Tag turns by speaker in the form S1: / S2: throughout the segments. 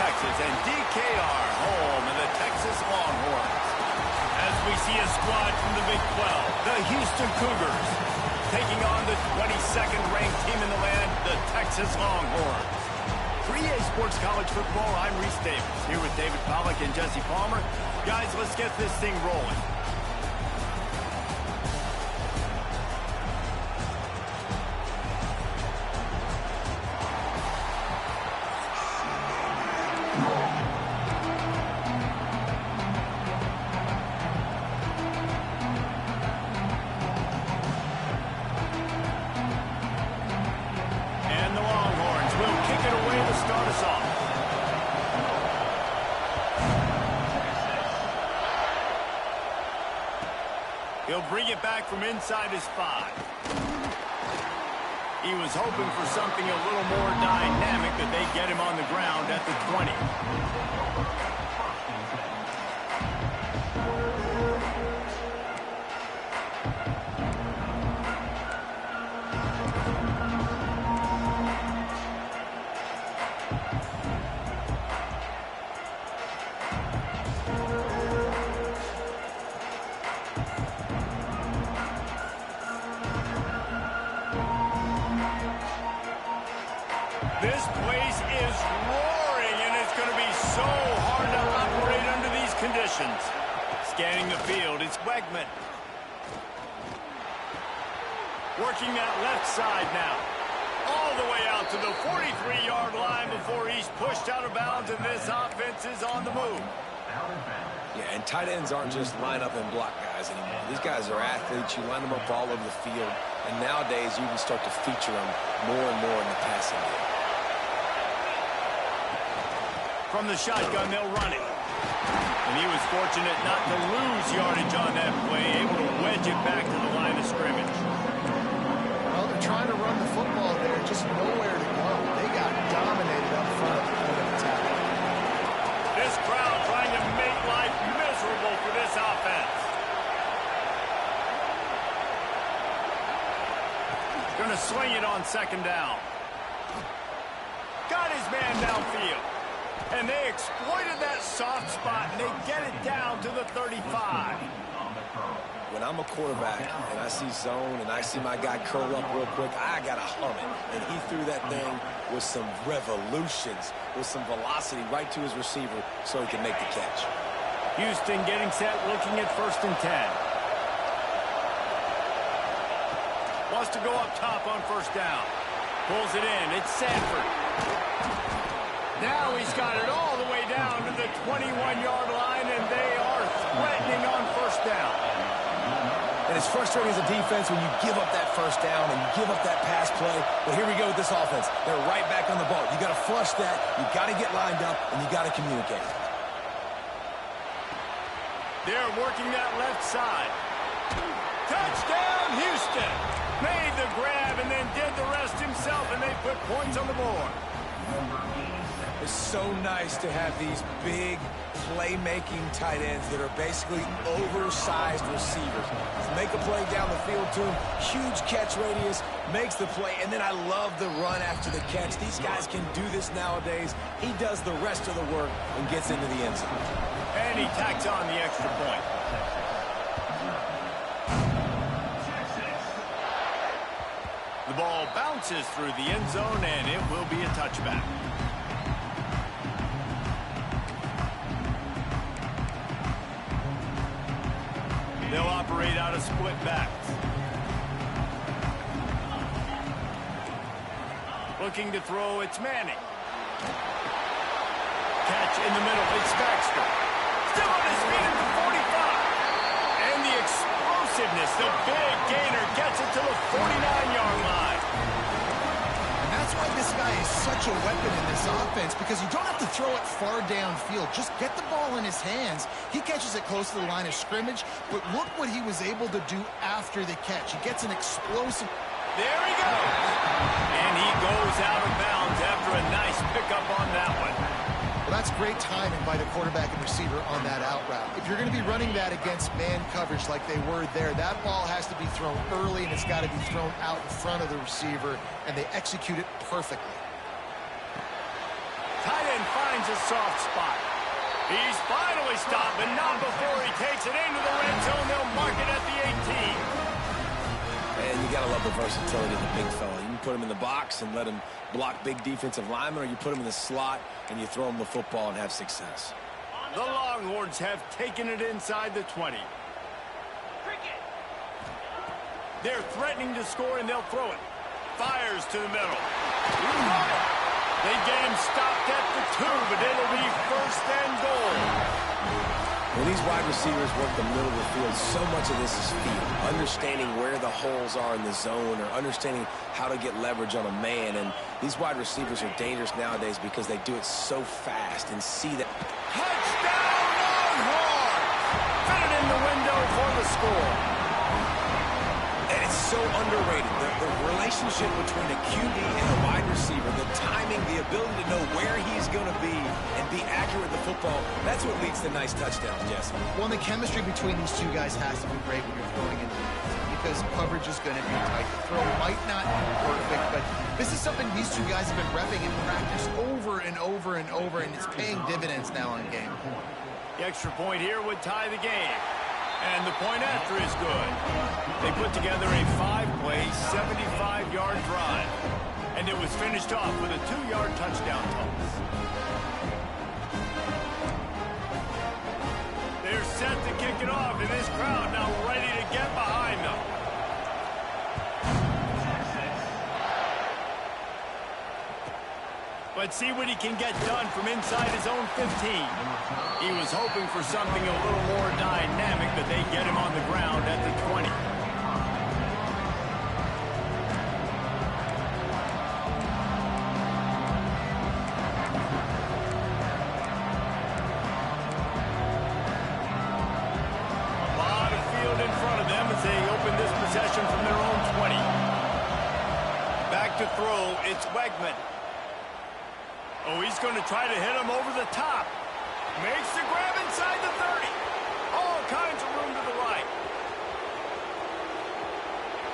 S1: Texas, and DKR, home of the Texas Longhorns. As we see a squad from the Big 12, the Houston Cougars, taking on the 22nd ranked team in the land, the Texas Longhorns. For EA Sports College Football, I'm Reese Davis, here with David Pollack and Jesse Palmer. Guys, let's get this thing rolling. He'll bring it back from inside his 5. He was hoping for something a little more dynamic, that they get him on the ground at the 20. This place is roaring, and it's going to be so hard to operate under these conditions. Scanning the field, it's Wegman. Working that left side now. All the way out to the 43-yard line before he's pushed out of bounds, and this offense is on the move.
S2: Yeah, and tight ends aren't just line up and block guys anymore. These guys are athletes. You line them up all over the field, and nowadays you can start to feature them more and more in the passing game.
S1: From the shotgun, they'll run it. And he was fortunate not to lose yardage on that play, able to wedge it back to the line of scrimmage.
S3: Well, they're trying to run the football there, just nowhere to go. They got dominated up front at the point of attack.
S1: This crowd trying to make life miserable for this offense. Going to swing it on second down. Got his man downfield. And they exploited that soft spot, and they get it down to the 35.
S2: When I'm a quarterback and I see zone and I see my guy curl up real quick, I got to hum it. And he threw that thing with some revolutions, with some velocity right to his receiver so he can make the catch.
S1: Houston getting set, looking at 1st and 10. Wants to go up top on 1st down. Pulls it in. It's Sanford. Now he's got it all the way down to the 21-yard line, and they are threatening on 1st down.
S2: And it's frustrating as a defense when you give up that 1st down and you give up that pass play. But here we go with this offense. They're right back on the ball. You got to flush that. You got to get lined up, and you got to communicate.
S1: They're working that left side. Touchdown, Houston! Made the grab and then did the rest himself, and they put points on the board.
S2: It's so nice to have these big playmaking tight ends that are basically oversized receivers. Make a play down the field to him, huge catch radius, makes the play, and then I love the run after the catch. These guys can do this nowadays. He does the rest of the work and gets into the end zone.
S1: And he tacks on the extra point. The ball bounces through the end zone, and it will be a touchback. They'll operate out of split backs. Looking to throw, it's Manning. Catch in the middle, it's Baxter. Still on his feet at the 45. And the explosiveness, the big gainer gets it to the 49-yard line.
S3: And that's why this guy is such a weapon in this offense, because you don't have to throw it far downfield. Just get the ball in his hands. He catches it close to the line of scrimmage, but look what he was able to do after the catch. He gets an explosive...
S1: There he goes. And he goes out of bounds after a nice pickup on that one.
S3: Well, that's great timing by the quarterback and receiver on that out route. If you're going to be running that against man coverage like they were there, that ball has to be thrown early, and it's got to be thrown out in front of the receiver, and they execute it perfectly.
S1: Tight end finds a soft spot. He's finally stopped, but not before he takes it into the red zone. They'll mark it at the 18.
S2: And you got to love the versatility of the big fella. You can put him in the box and let him block big defensive linemen, or you put him in the slot and you throw him the football and have success.
S1: The Longhorns have taken it inside the 20. They're threatening to score, and they'll throw it. Fires to the middle. They get him stopped at the 2, but it'll be first and goal.
S2: When these wide receivers work the middle of the field, so much of this is feel. Understanding where the holes are in the zone, or understanding how to get leverage on a man. And these wide receivers are dangerous nowadays because they do it so fast and see that.
S1: Touchdown, Longhorns! Fit it in the window for the score.
S2: And it's so underrated. The relationship between a QB and a wide receiver, the timing, the ability to know where he's going to be and be accurate with the football, that's what leads to nice touchdowns, Jesse.
S3: Well, the chemistry between these two guys has to be great when you're throwing in because coverage is going to be tight. The throw might not be perfect, but this is something these two guys have been repping in practice over and over and over, and it's paying dividends now in game.
S1: The extra point here would tie the game. And the point after is good. They put together a 5-play, 75-yard drive. And it was finished off with a 2-yard touchdown toss. They're set to kick it off, and this crowd now ready to get behind them. But see what he can get done from inside his own 15. He was hoping for something a little more dynamic, but they get him on the ground at the 20. A lot of field in front of them as they open this possession from their own 20. Back to throw, it's Wegman. Oh, he's going to try to hit him over the top. Makes the grab inside the 30. All kinds of room to the right.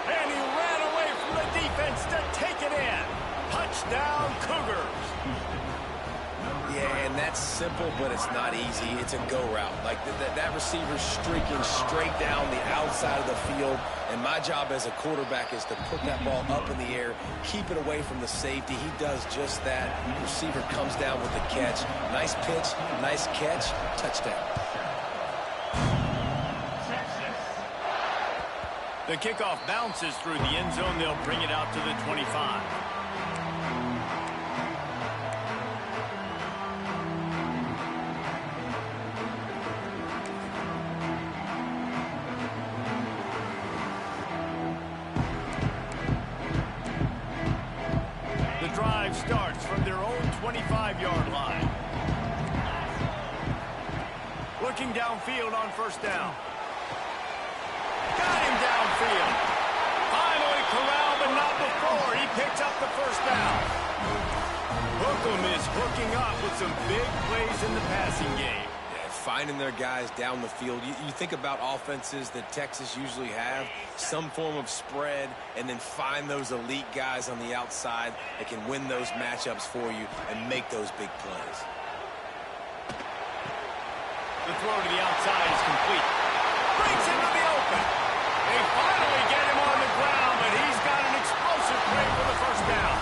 S1: And he ran away from the defense to take it in. Touchdown, Cougars.
S2: Yeah, and that's simple, but it's not easy. It's a go route. Like that receiver's streaking straight down the outside of the field, and my job as a quarterback is to put that ball up in the air, keep it away from the safety. He does just that. The receiver comes down with the catch. Nice pitch, nice catch, touchdown.
S1: The kickoff bounces through the end zone. They'll bring it out to the 25. Starts from their own 25-yard line. Looking downfield on first down. Got him downfield. Finally corralled, but not before. He picks up the first down. Hookham is hooking up with some big plays in the passing game.
S2: Finding their guys down the field. You think about offenses that Texas usually have, some form of spread, and then find those elite guys on the outside that can win those matchups for you and make those big plays.
S1: The throw to the outside is complete. Brings him to the open. They finally get him on the ground, but he's got an explosive play for the first down.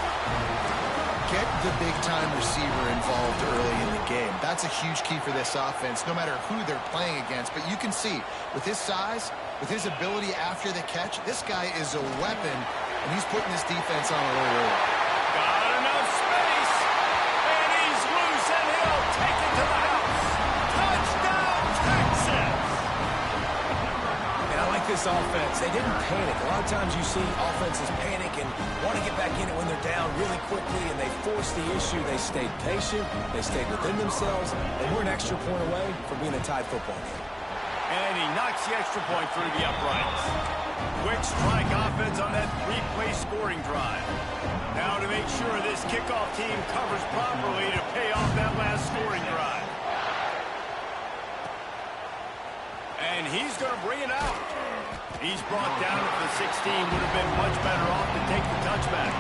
S3: Get the big-time receiver involved early in the game. That's a huge key for this offense, no matter who they're playing against. But you can see, with his size, with his ability after the catch, this guy is a weapon, and he's putting this defense on a roll.
S1: Got enough space, and he's loose, and he'll take it to the house. Touchdown, Texas!
S2: And I like this offense. They didn't panic. A lot of times you see offenses panic and want to get back in it when they're down really quickly, and they force the issue. They stayed patient, they stayed within themselves, and we're an extra point away from being a tied football game.
S1: And he knocks the extra point through the uprights. Quick strike offense on that 3-play scoring drive. Now to make sure this kickoff team covers properly to pay off that last scoring drive. And he's going to bring it out. He's brought down at the 16. Would have been much better off to take the touchback.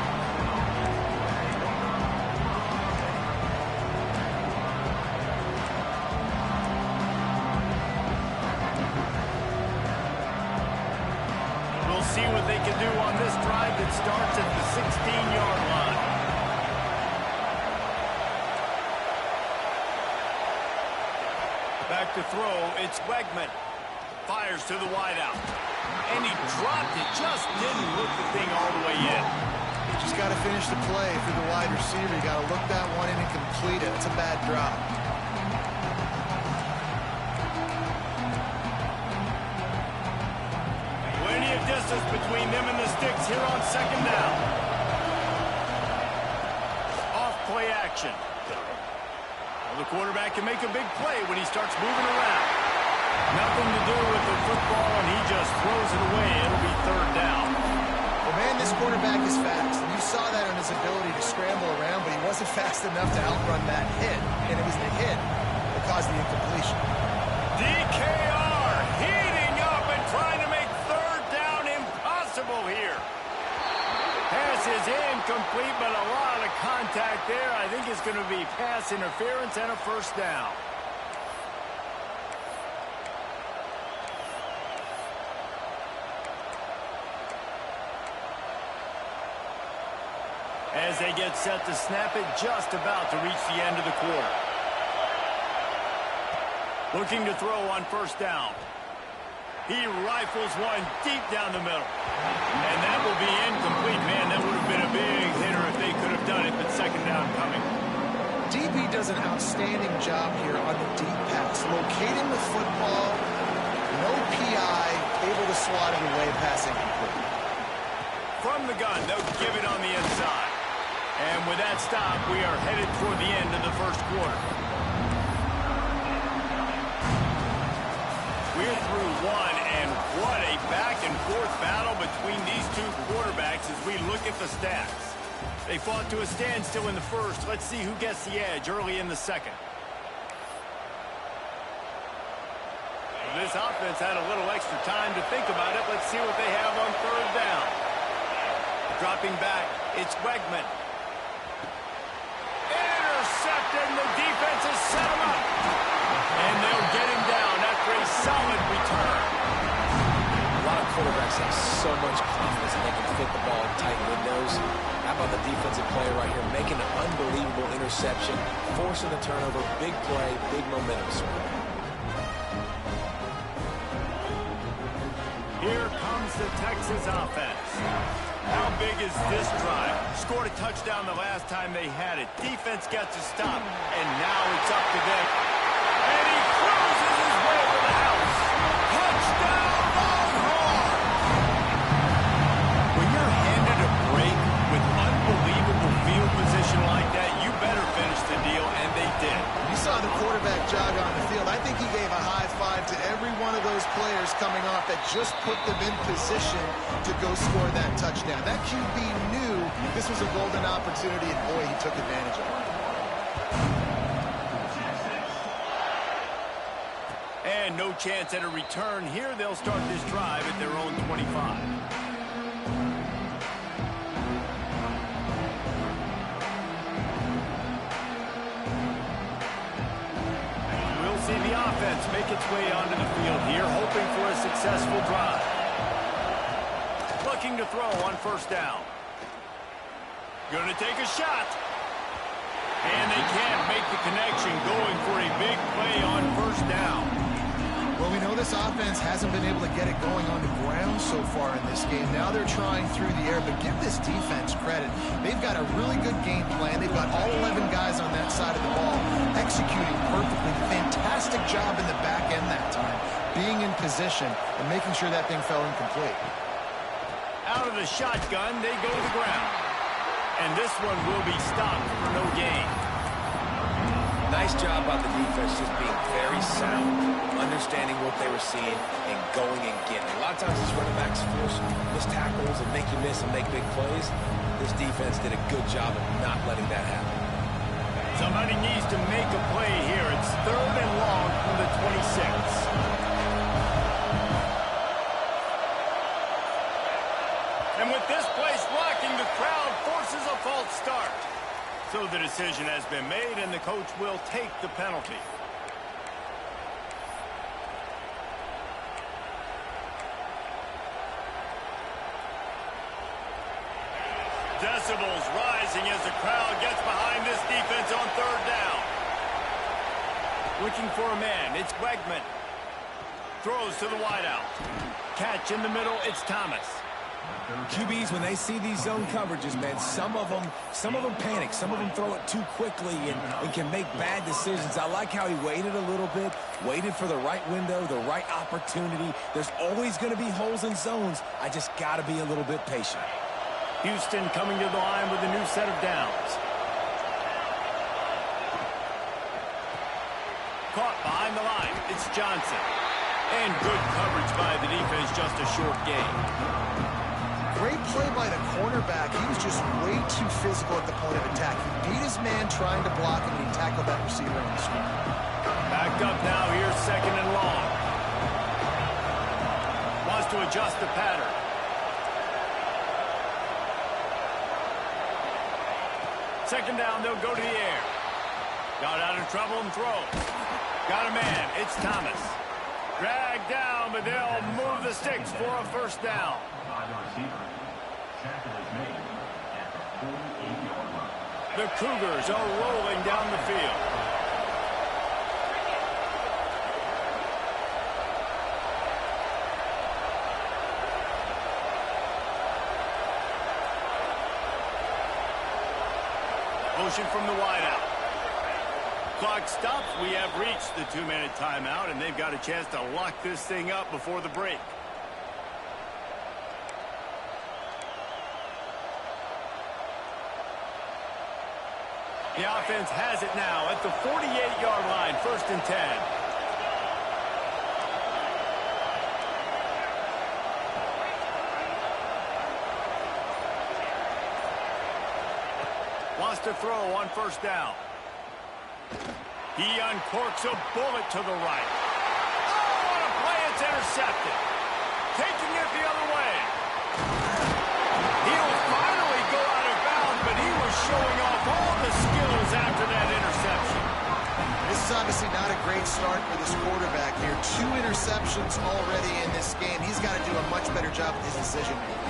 S1: see what they can do on this drive that starts at the 16-yard line. Back to throw, it's Wegman. Fires to the wideout. And he dropped it, just didn't look the thing all the way in.
S3: You just got to finish the play for the wide receiver. You got to look that one in and complete it. It's a bad drop.
S1: Plenty of distance between them and the sticks here on second down. Off play action. Well, the quarterback can make a big play when he starts moving around. Nothing to do with the football, and he just throws it away. It'll be third down.
S3: Well, man, this quarterback is fast. And you saw that on his ability to scramble around, but he wasn't fast enough to outrun that hit. And it was the hit that caused the incompletion.
S1: DKR heating up and trying to make third down impossible here. Pass is incomplete, but a lot of contact there. I think it's going to be pass interference and a first down. As they get set to snap it, just about to reach the end of the quarter. Looking to throw on first down. He rifles one deep down the middle. And that will be incomplete. Man, that would have been a big hitter if they could have done it, but second down coming.
S3: DB does an outstanding job here on the deep pass. Locating the football, no PI, able to swat it away, pass incomplete.
S1: From the gun, they'll give it on the inside. And with that stop, we are headed toward the end of the first quarter. We're through one, and what a back-and-forth battle between these two quarterbacks as we look at the stats. They fought to a standstill in the first. Let's see who gets the edge early in the second. This offense had a little extra time to think about it. Let's see what they have on third down. Dropping back, it's Wegman. Intercepted, and the defense has set him up. And they'll get him down after a solid return.
S4: A lot of quarterbacks have so much confidence that they can fit the ball in tight windows. How about the defensive player right here making an unbelievable interception, forcing the turnover, big play, big momentum swing.
S1: Here comes the Texas offense. How big is this drive? Scored a touchdown the last time they had it. Defense gets a stop, and now it's up to them. And he cruises his way to the house. Touchdown, Longhorns! When you're handed a break with unbelievable field position like that, you better finish the deal, and they did.
S3: You saw the quarterback jog on the field. I think he gave a high five to every one of those players coming off that just put them in position to go score that touchdown. That QB knew this was a golden opportunity, and boy, he took advantage of it.
S1: And no chance at a return here. They'll start this drive at their own 25. See the offense make its way onto the field here, hoping for a successful drive. Looking to throw on first down. Going to take a shot. And they can't make the connection, going for a big play on first down.
S3: Well, we know this offense hasn't been able to get it going on the ground so far in this game. Now they're trying through the air, but give this defense credit. They've got a really good game plan. They've got all 11 guys on that side of the ball executing perfectly. Fantastic job in the back end that time, being in position and making sure that thing fell incomplete.
S1: Out of the shotgun, they go to the ground. And this one will be stopped for no gain.
S4: Nice job by the defense, just being very sound, understanding what they were seeing, and going and getting it. A lot of times these running backs force missed tackles and make you miss and make big plays. This defense did a good job of not letting that happen.
S1: Somebody needs to make a play here. It's third and long from the 26. And with this place rocking, the crowd forces a false start. So the decision has been made, and the coach will take the penalty. decibels rising as the crowd gets behind this defense on third down. Looking for a man, it's Wegman. Throws to the wideout. Catch in the middle, it's Thomas.
S4: QBs, when they see these zone coverages, man, some of them panic. Some of them throw it too quickly and can make bad decisions. I like how he waited a little bit, waited for the right window, the right opportunity. There's always going to be holes in zones. I just got to be a little bit patient.
S1: Houston coming to the line with a new set of downs. Caught behind the line. It's Johnson. And good coverage by the defense, just a short gain.
S3: Great play by the cornerback. He was just way too physical at the point of attack. He beat his man trying to block him, and he tackled that receiver on the screen.
S1: Backed up now. Here's second and long. Wants to adjust the pattern. Second down, they'll go to the air. Got out of trouble and throws. Got a man. It's Thomas. Dragged down, but they'll move the sticks for a first down. The Cougars are rolling down the field. Motion from the wideout. Clock stops. We have reached the 2-minute timeout, and they've got a chance to lock this thing up before the break. The offense has it now at the 48-yard line, 1st and 10. Wants to throw on first down. He uncorks a bullet to the right. Oh, what a play. It's intercepted. Taking it the other way. He'll finally go out of bounds, but he was showing off all the skills after that interception.
S3: This is obviously not a great start for this quarterback here. 2 interceptions already in this game. He's got to do a much better job with his decision-making.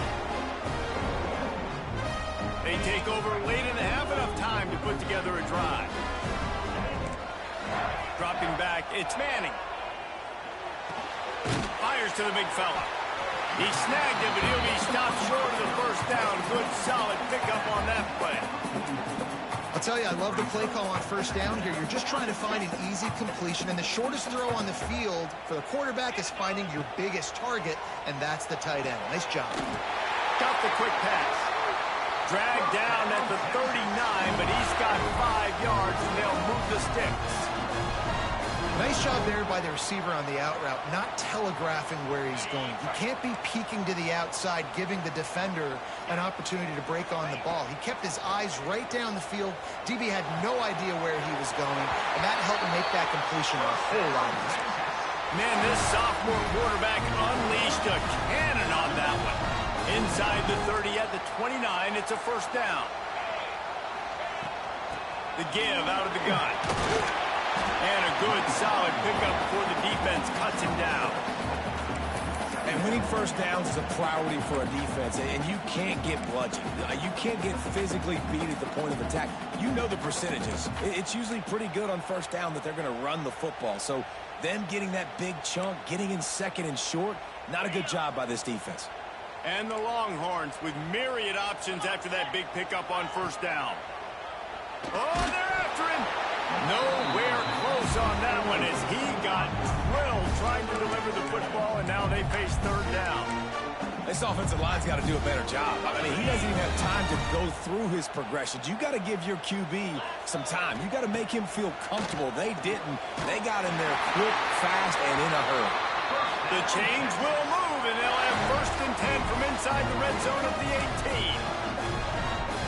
S1: They take over late in the half, enough time to put together a drive. Dropping back, it's Manning. Fires to the big fella. He snagged it, but he'll be stopped short of the first down. Good, solid pickup on that play.
S3: I'll tell you, I love the play call on first down here. You're just trying to find an easy completion, and the shortest throw on the field for the quarterback is finding your biggest target, and that's the tight end. Nice job.
S1: Got the quick pass. Dragged down at the 39, but he's got 5 yards, and they'll move the sticks.
S3: Nice job there by the receiver on the out route, not telegraphing where he's going. He can't be peeking to the outside, giving the defender an opportunity to break on the ball. He kept his eyes right down the field. DB had no idea where he was going, and that helped him make that completion a whole lot easier.
S1: Man, this sophomore quarterback unleashed a cannon on that one. Inside the 30 at the 29, it's a first down. The give out of the gun. And a good, solid pickup before the defense cuts him down.
S4: And winning first downs is a priority for a defense, and you can't get bludgeoned. You can't get physically beat at the point of attack. You know the percentages. It's usually pretty good on first down that they're going to run the football. So them getting that big chunk, getting in second and short, not a good job by this defense.
S1: And the Longhorns with myriad options after that big pickup on first down. Oh, they're after him. Nowhere close on that one as he got drilled trying to deliver the football, and now they face third down.
S4: This offensive line's got to do a better job. I mean, he doesn't even have time to go through his progressions. You got to give your QB some time. You got to make him feel comfortable. They didn't. They got in there quick, fast, and in a hurry.
S1: The change will move, and they'll have 1st and 10 from inside the red zone of the 18.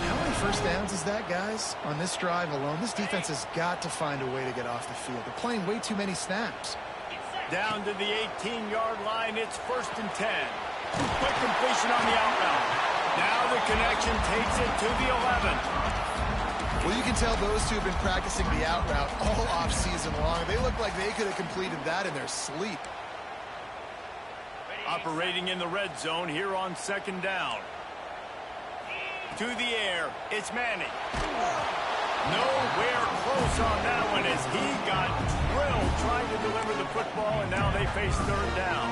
S3: How many first downs is that, guys? On this drive alone, this defense has got to find a way to get off the field. They're playing way too many snaps.
S1: Down to the 18-yard line, it's 1st and 10. Quick completion on the out route. Now the connection takes it to the 11.
S3: Well, you can tell those two have been practicing the out route all off-season long. They look like they could have completed that in their sleep.
S1: Operating in the red zone here on 2nd down. To the air, it's Manning. Nowhere close on that one as he got drilled trying to deliver the football, and now they face third down.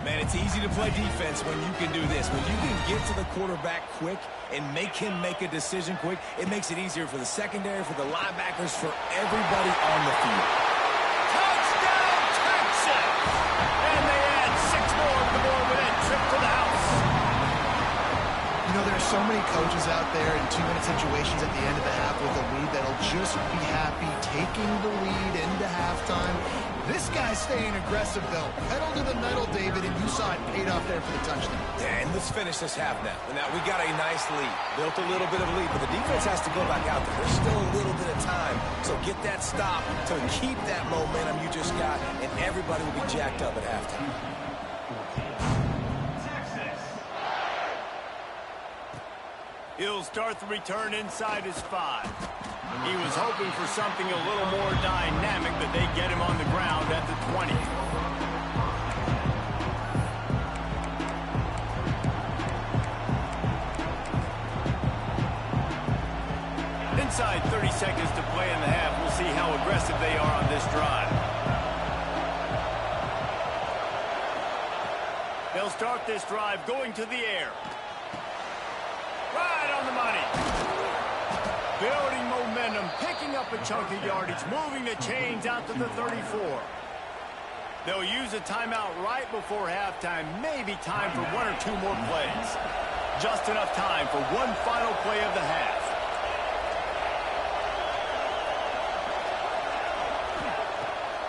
S4: Man, it's easy to play defense when you can do this. When you can get to the quarterback quick and make him make a decision quick, it makes it easier for the secondary, for the linebackers, for everybody on the field.
S1: Touchdown, Texas! And they add 6 more to the board with a trip to the house.
S3: You know, there are so many coaches out there in 2-minute situations at the end of the half with a lead that'll just be happy taking the lead into halftime. This guy's staying aggressive, though. Pedal to the metal, David, and you saw it paid off there for the touchdown.
S4: Yeah, and let's finish this half now. Now, we got a nice lead. Built a little bit of a lead, but the defense has to go back out there. There's still a little bit of time. So get that stop to keep that momentum you just got, and everybody will be jacked up at halftime.
S1: He'll start the return inside his 5. He was hoping for something a little more dynamic, but they get him on the ground at the 20. Inside 30 seconds to play in the half. We'll see how aggressive they are on this drive. They'll start this drive going to the air. Right on the money. Building momentum, picking up a chunk of yardage, moving the chains out to the 34. They'll use a timeout right before halftime, maybe time for 1 or 2 more plays. Just enough time for one final play of the half.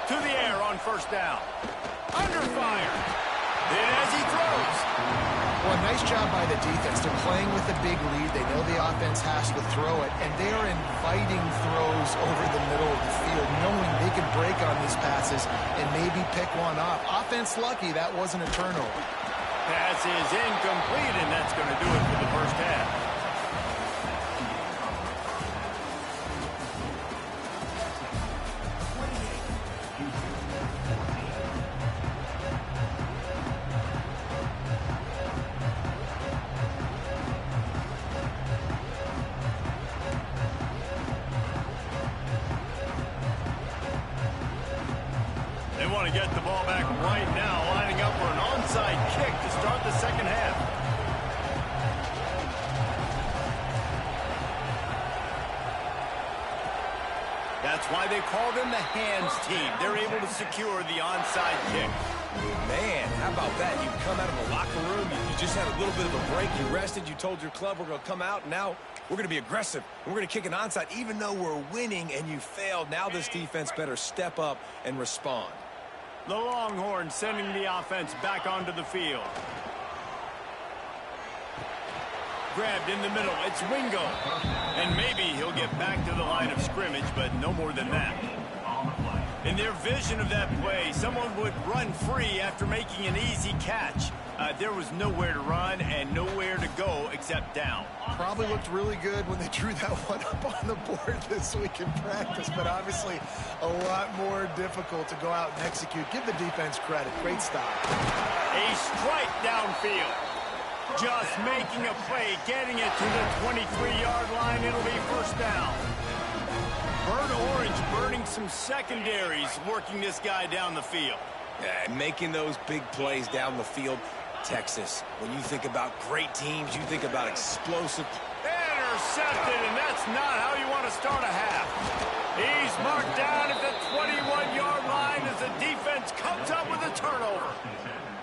S1: To the air on first down. Under fire. Then as he throws.
S3: Well, nice job by the defense. They're playing with a big lead. They know the offense has to throw it, and they are inviting throws over the middle of the field, knowing they can break on these passes and maybe pick one off. Offense lucky that wasn't a turnover.
S1: Pass is incomplete, and that's going to do it for the first half. They want to get the ball back right now, lining up for an onside kick to start the second half. That's why they call them the hands team. They're able to secure the onside kick.
S4: Man, how about that? You come out of the locker room, you just had a little bit of a break, you rested, you told your club we're going to come out, and now we're going to be aggressive. We're going to kick an onside, even though we're winning and you failed. Now this defense better step up and respond.
S1: The Longhorns sending the offense back onto the field. Grabbed in the middle, it's Wingo. And maybe he'll get back to the line of scrimmage, but no more than that. In their vision of that play, someone would run free after making an easy catch. There was nowhere to run and nowhere to go except down.
S3: Probably looked really good when they drew that one up on the board this week in practice, but obviously a lot more difficult to go out and execute. Give the defense credit. Great stop.
S1: A strike downfield. Just making a play, getting it to the 23-yard line. It'll be first down. Burnt Orange burning some secondaries, working this guy down the field.
S4: Yeah, making those big plays down the field. Texas, when you think about great teams, you think about explosive.
S1: Intercepted, and that's not how you want to start a half. He's marked down at the 21-yard line as the defense comes up with a turnover.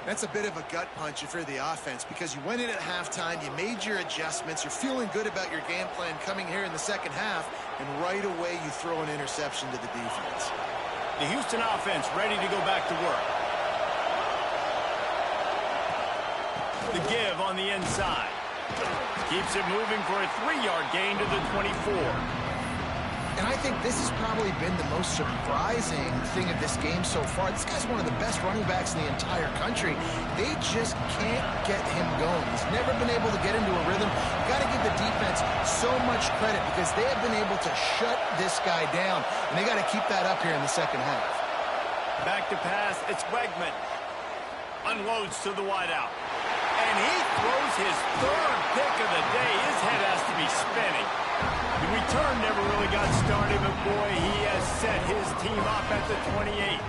S3: That's a bit of a gut punch if you're the offense, because you went in at halftime, you made your adjustments, you're feeling good about your game plan coming here in the second half, and right away you throw an interception to the defense.
S1: The Houston offense ready to go back to work. The give on the inside. Keeps it moving for a 3-yard gain to the 24.
S3: And I think this has probably been the most surprising thing of this game so far. This guy's one of the best running backs in the entire country. They just can't get him going. He's never been able to get into a rhythm. You've got to give the defense so much credit because they have been able to shut this guy down. And they got to keep that up here in the second half.
S1: Back to pass. It's Wegman. Unloads to the wideout. And and he throws his third pick of the day. His head has to be spinning. The return never really got started, but boy, he has set his team up at the 28.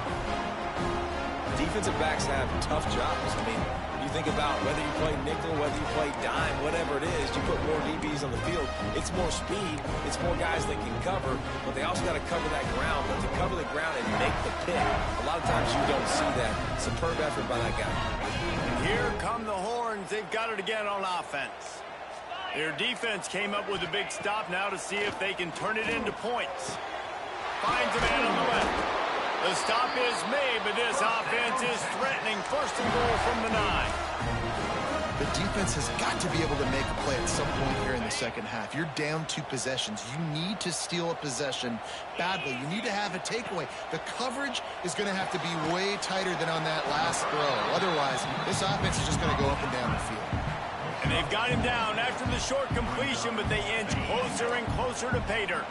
S4: Defensive backs have tough jobs. I mean, you think about whether you play nickel, whether you play dime, whatever it is, you put more DBs on the field. It's more speed. It's more guys that can cover, but they also got to cover that ground. But to cover the ground and make the pick, a lot of times you don't see that. Superb effort by that guy.
S1: And here come the Horns. They've got it again on offense. Their defense came up with a big stop now to see if they can turn it into points. Finds a man on the left. The stop is made, but this offense is threatening. First and goal from the 9.
S3: The defense has got to be able to make a play at some point here in the second half. You're down 2 possessions. You need to steal a possession badly. You need to have a takeaway. The coverage is going to have to be way tighter than on that last throw. Otherwise, this offense is just going to go up and down the field.
S1: And they've got him down after the short completion, but they inch closer and closer to pay dirt.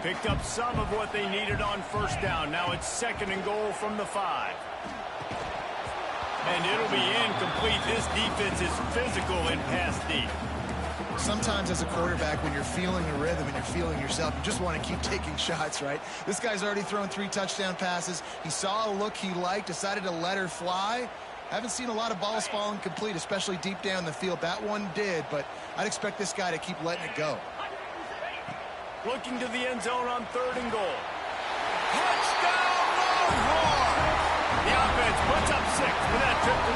S1: Picked up some of what they needed on first down. Now it's second and goal from the 5. And it'll be incomplete. This defense is physical in pass deep.
S3: Sometimes as a quarterback, when you're feeling a rhythm and you're feeling yourself, you just want to keep taking shots, right? This guy's already thrown 3 touchdown passes. He saw a look he liked, decided to let her fly. Haven't seen a lot of balls falling complete, especially deep down the field. That one did, but I'd expect this guy to keep letting it go.
S1: Looking to the end zone on third and goal. Touchdown, Longhorns! The offense puts up 6 for that trip to the